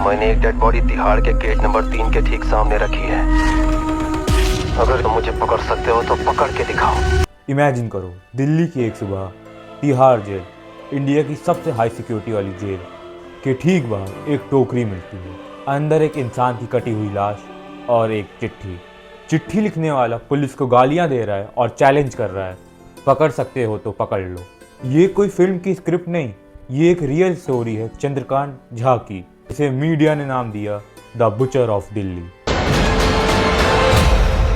मैंने एक dead body Tihar के गेट नंबर 3 के ठीक सामने रखी है। अगर तुम मुझे पकड़ सकते हो तो पकड़ के दिखाओ। इमेजिन करो, दिल्ली की एक सुबह, तिहाड़ जेल, इंडिया की सबसे हाई सिक्योरिटी वाली जेल के ठीक बाहर एक टोकरी मिलती है। अंदर एक इंसान की कटी हुई लाश और एक चिट्ठी। चिट्ठी लिखने वाला पुलिस को गालियां दे रहा है और चैलेंज कर रहा है, पकड़ सकते हो तो पकड़ लो। ये कोई फिल्म की स्क्रिप्ट नहीं, ये एक रियल स्टोरी है चंद्रकांत झा की। इसे मीडिया ने नाम दिया द बुचर ऑफ दिल्ली।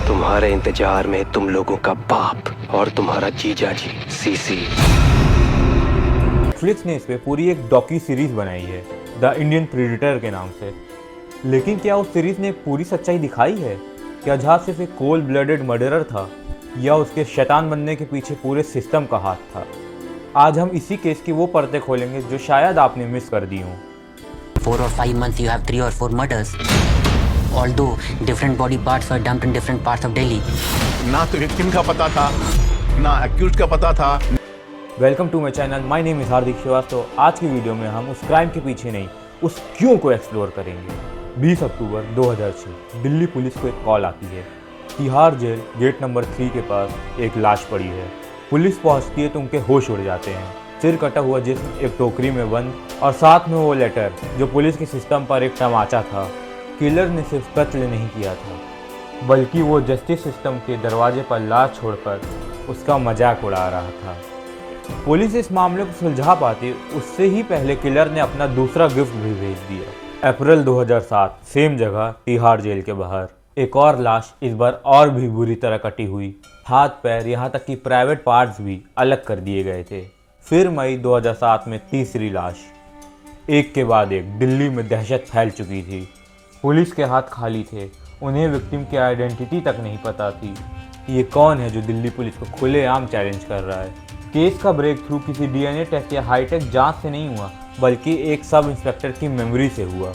तुम्हारे इंतजार में तुम लोगों का बाप और तुम्हारा जीजा जी सीसी। नेटफ्लिक्स ने इस पे पूरी एक डॉक्यू सीरीज बनाई है द इंडियन प्रीडेटर के नाम से। लेकिन क्या उस सीरीज ने पूरी सच्चाई दिखाई है? क्या झा सिर्फ एक कोल्ड ब्लडेड मर्डरर था या उसके शैतान बनने के पीछे पूरे सिस्टम का हाथ था? आज हम इसी केस की वो परतें खोलेंगे जो शायद आपने मिस कर दी हों। 4 or 5 months you have 3 or 4 murders. Although different body parts were dumped in different parts of Delhi. ना तो विक्टिम का पता था, ना अक्यूज्ड का पता था। Welcome to my channel, my name is Hardik Shrivastava. आज की वीडियो में हम उस क्राइम के पीछे नहीं, उस क्यों को एक्सप्लोर करेंगे। 20 अक्टूबर 2006 दिल्ली पुलिस को एक कॉल आती है। तिहाड़ जेल गेट नंबर 3 के पास एक लाश पड़ी है। पुलिस पहुंचती है तो उनके होश उड़ जाते हैं। सिर कटा हुआ जिस्म एक टोकरी में बंद और साथ में वो लेटर जो पुलिस के सिस्टम पर एक तमाचा था। किलर ने सिर्फ कत्ल नहीं किया था, बल्कि वो जस्टिस सिस्टम के दरवाजे पर लाश छोड़कर उसका मजाक उड़ा रहा था। पुलिस इस मामले को सुलझा पाती उससे ही पहले किलर ने अपना दूसरा गिफ्ट भी भेज दिया। अप्रैल 2007 सेम जगह तिहाड़ जेल के बाहर एक और लाश, इस बार और भी बुरी तरह कटी हुई। हाथ पैर यहाँ तक कि प्राइवेट पार्ट्स भी अलग कर दिए गए थे। फिर मई 2007 में तीसरी लाश। एक के बाद एक दिल्ली में दहशत फैल चुकी थी। पुलिस के हाथ खाली थे, उन्हें विक्टिम की आइडेंटिटी तक नहीं पता थी। ये कौन है जो दिल्ली पुलिस को खुलेआम चैलेंज कर रहा है? केस का ब्रेक थ्रू किसी डीएनए टेस्ट या हाईटेक जांच से नहीं हुआ, बल्कि एक सब इंस्पेक्टर की मेमोरी से हुआ।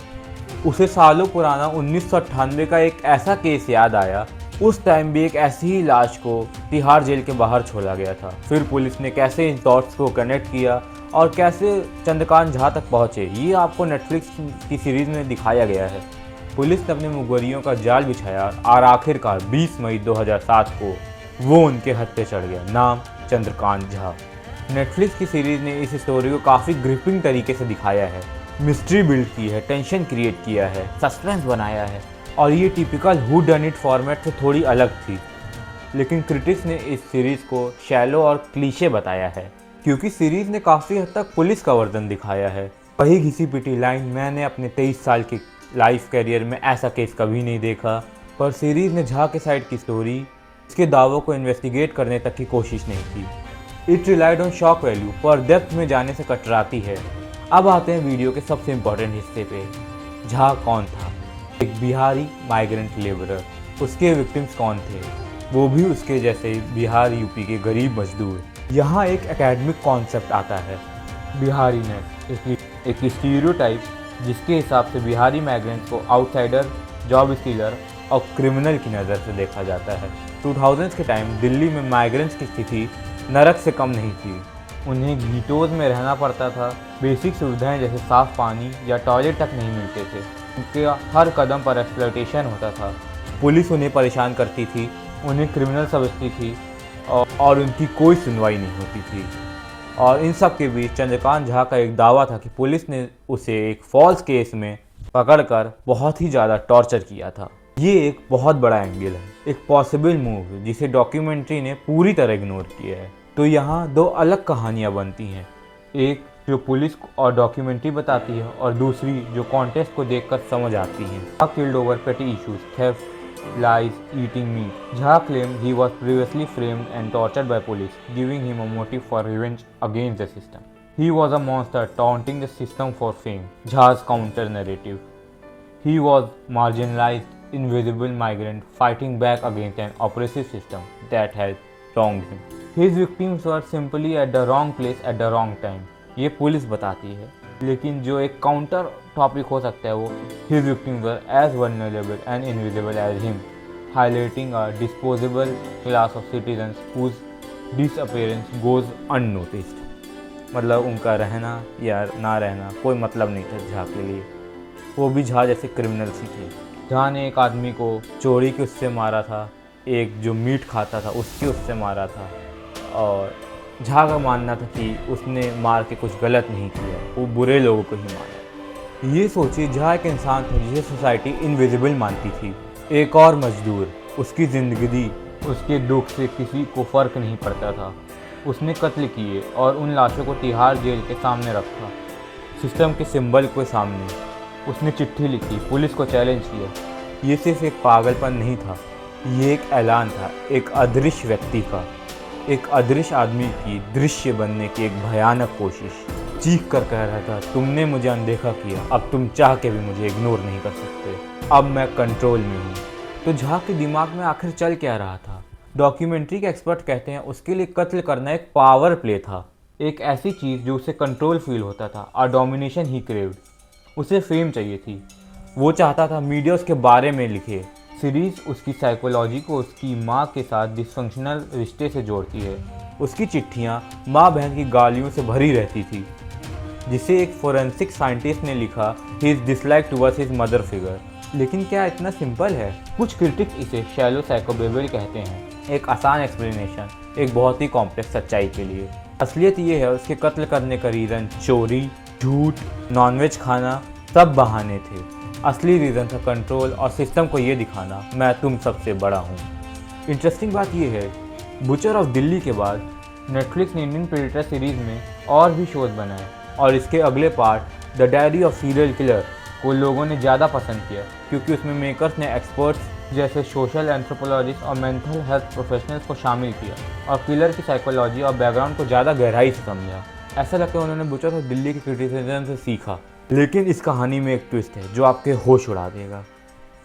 उसे सालों पुराना 1998 का एक ऐसा केस याद आया। उस टाइम भी एक ऐसी ही लाश को तिहाड़ जेल के बाहर छोड़ा गया था। फिर पुलिस ने कैसे इन डॉट्स को कनेक्ट किया और कैसे चंद्रकांत झा तक पहुंचे, ये आपको नेटफ्लिक्स की सीरीज में दिखाया गया है। पुलिस ने अपने मुखबिरों का जाल बिछाया और आखिरकार 20 मई 2007 को वो उनके हद पे चढ़ गया। नाम चंद्रकांत झा। नेटफ्लिक्स की सीरीज ने इस स्टोरी को काफ़ी ग्रिपिंग तरीके से दिखाया है, मिस्ट्री बिल्ड की है, टेंशन क्रिएट किया है, सस्पेंस बनाया है और ये typical who done it format से थोड़ी अलग थी। लेकिन क्रिटिक्स ने इस सीरीज़ को शैलो और क्लीशे बताया है, क्योंकि सीरीज़ ने काफ़ी हद तक पुलिस का वर्जन दिखाया है। वही घिसी पिटी लाइन, मैंने अपने 23 साल के लाइफ कैरियर में ऐसा केस कभी नहीं देखा। पर सीरीज़ ने झा के साइड की स्टोरी, इसके दावों को इन्वेस्टिगेट करने तक की कोशिश नहीं की। It relied on shock value, पर डेप्थ में जाने से कतराती है। अब आते हैं वीडियो के सबसे इम्पोर्टेंट हिस्से पे। झा कौन था? एक बिहारी माइग्रेंट लेबरर। उसके विक्टिम्स कौन थे? वो भी उसके जैसे बिहार यूपी के गरीब मजदूर। यहाँ एक एकेडमिक कॉन्सेप्ट आता है, बिहारी नेट, एक स्टीरियोटाइप जिसके हिसाब से बिहारी माइग्रेंट्स को आउटसाइडर, जॉब स्टीलर और क्रिमिनल की नज़र से देखा जाता है। 2000s के टाइम दिल्ली में माइग्रेंट्स की स्थिति नरक से कम नहीं थी। उन्हें गीटोज में रहना पड़ता था। बेसिक सुविधाएं जैसे साफ़ पानी या टॉयलेट तक नहीं मिलते थे। उनके हर कदम पर एक्सप्लॉयटेशन होता था। पुलिस उन्हें परेशान करती थी, उन्हें क्रिमिनल समझती थी और उनकी कोई सुनवाई नहीं होती थी। और इन सब के बीच चंद्रकांत झा का एक दावा था कि पुलिस ने उसे एक फॉल्स केस में पकड़कर बहुत ही ज़्यादा टॉर्चर किया था। ये एक बहुत बड़ा एंगल है, एक पॉसिबल मूव जिसे डॉक्यूमेंट्री ने पूरी तरह इग्नोर किया है। तो यहाँ दो अलग कहानियाँ बनती हैं, एक जो पुलिस और डॉक्यूमेंट्री बताती है और दूसरी जो कॉन्टेक्स्ट को देखकर समझ आती है। झा किल्ड ओवर पेटी issues, theft, lies, eating meat. Jha claimed he was previously framed and tortured by police, giving him a motive for revenge against the system. He was a monster taunting the system for fame. Jha's counter narrative. He was marginalized, invisible migrant fighting back against an oppressive system that had wronged him. His victims were simply at the wrong place at the wrong time. ये police बताती है, लेकिन जो एक counter topic हो सकता है वो his victims were as vulnerable and invisible as him, highlighting a disposable class of citizens whose disappearance goes unnoticed. मतलब उनका रहना या ना रहना कोई मतलब नहीं था झा के लिए। वो भी झा जैसे क्रिमिनल्स ही थे। झा ने एक आदमी को चोरी के उससे मारा था, एक जो मीट खाता था उसके उससे मारा था, और झा का मानना था कि उसने मार के कुछ गलत नहीं किया, वो बुरे लोगों को ही मारा। ये सोचिए, झा एक इंसान था जिसे सोसाइटी इनविजिबल मानती थी। एक और मजदूर, उसकी ज़िंदगी, उसके दुख से किसी को फ़र्क नहीं पड़ता था। उसने कत्ल किए और उन लाशों को तिहाड़ जेल के सामने रखा, सिस्टम के सिंबल के सामने। उसने चिट्ठी लिखी, पुलिस को चैलेंज किया। ये सिर्फ एक पागलपन नहीं था, ये एक ऐलान था, एक अदृश्य व्यक्ति का, एक अदृश्य आदमी की दृश्य बनने की एक भयानक कोशिश। चीख कर कह रहा था, तुमने मुझे अनदेखा किया, अब तुम चाह के भी मुझे इग्नोर नहीं कर सकते, अब मैं कंट्रोल में हूँ। तो झा के दिमाग में आखिर चल क्या रहा था? डॉक्यूमेंट्री के एक्सपर्ट कहते हैं उसके लिए कत्ल करना एक पावर प्ले था, एक ऐसी चीज़ जो उसे कंट्रोल फील होता था, और डोमिनेशन ही क्रेव्ड। उसे फेम चाहिए थी, वो चाहता था मीडिया उसके बारे में लिखे। सीरीज़ उसकी साइकोलॉजी को उसकी माँ के साथ डिसफंक्शनल रिश्ते से जोड़ती है। उसकी चिट्ठियाँ माँ बहन की गालियों से भरी रहती थी, जिसे एक फोरेंसिक साइंटिस्ट ने लिखा, he is dislike towards his mother figure. लेकिन क्या इतना सिंपल है? कुछ क्रिटिक्स इसे शैलो साइकोबेबल कहते हैं, एक आसान एक्सप्लेनेशन एक बहुत ही कॉम्प्लेक्स सच्चाई के लिए। असलियत ये है, उसके कत्ल करने का रीज़न चोरी, झूठ, नॉनवेज खाना सब बहाने थे। असली रीज़न था कंट्रोल और सिस्टम को ये दिखाना, मैं तुम सबसे बड़ा हूँ। इंटरेस्टिंग बात यह है, बुचर ऑफ दिल्ली के बाद नेटफ्लिक्स ने इंडियन प्रेडेटर सीरीज़ में और भी शोज बनाए, और इसके अगले part the diary of serial killer को लोगों ने ज़्यादा पसंद किया, क्योंकि उसमें मेकर्स ने एक्सपर्ट्स जैसे सोशल एंथ्रोपोलॉजिस्ट और मेंटल हेल्थ प्रोफेशनल्स को शामिल किया, और किलर की साइकोलॉजी और बैकग्राउंड को ज़्यादा गहराई से समझा। ऐसा लगता है उन्होंने बुचर ऑफ दिल्ली की क्रिटिसिज्म से सीखा। लेकिन इस कहानी में एक ट्विस्ट है जो आपके होश उड़ा देगा,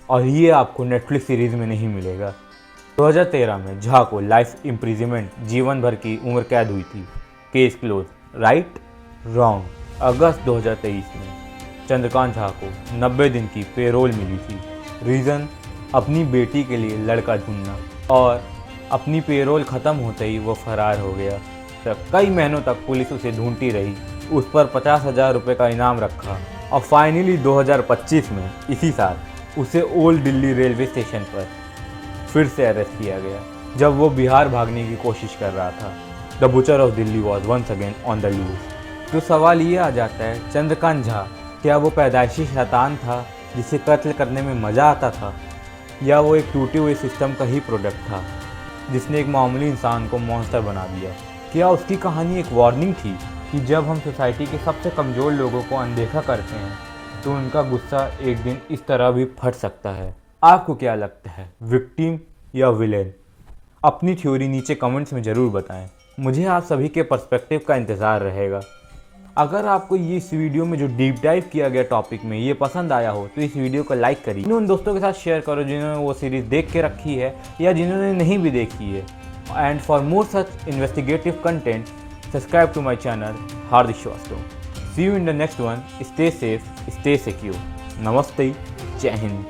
और ये आपको नेटफ्लिक्स सीरीज़ में नहीं मिलेगा। 2013 में झा को लाइफ इम्प्रिजनमेंट, जीवन भर की उम्र कैद हुई थी। Case close, right? रॉन्ग। अगस्त 2023 में चंद्रकांत झा को 90 दिन की पेरोल मिली थी। रीज़न, अपनी बेटी के लिए लड़का ढूंढना, और अपनी पेरोल ख़त्म होते ही वो फरार हो गया। तब कई महीनों तक पुलिस उसे ढूंढती रही, उस पर 50,000 रुपये का इनाम रखा, और फाइनली 2025 में इसी साल उसे ओल्ड दिल्ली रेलवे स्टेशन पर फिर से अरेस्ट किया गया, जब वो बिहार भागने की कोशिश कर रहा था। The butcher of Delhi was once again on the loose. तो सवाल ये आ जाता है, चंद्रकांत झा क्या वो पैदाइशी शैतान था जिसे कत्ल करने में मज़ा आता था, या वो एक टूटे हुए सिस्टम का ही प्रोडक्ट था जिसने एक मामूली इंसान को मॉन्स्टर बना दिया? क्या उसकी कहानी एक वार्निंग थी कि जब हम सोसाइटी के सबसे कमज़ोर लोगों को अनदेखा करते हैं तो उनका गुस्सा एक दिन इस तरह भी फट सकता है? आपको क्या लगता है, विक्टिम या विलेन? अपनी थ्योरी नीचे कमेंट्स में ज़रूर बताएं। मुझे आप सभी के पर्सपेक्टिव का इंतज़ार रहेगा। अगर आपको ये इस वीडियो में जो डीप डाइव किया गया टॉपिक में ये पसंद आया हो तो इस वीडियो को लाइक करिए, उन दोस्तों के साथ शेयर करो जिन्होंने वो सीरीज़ देख के रखी है या जिन्होंने नहीं भी देखी है। And for more such investigative content, subscribe to my channel Hardik Shrivastava. See you in the next one. Stay safe, stay secure. नमस्ते, जय हिंद।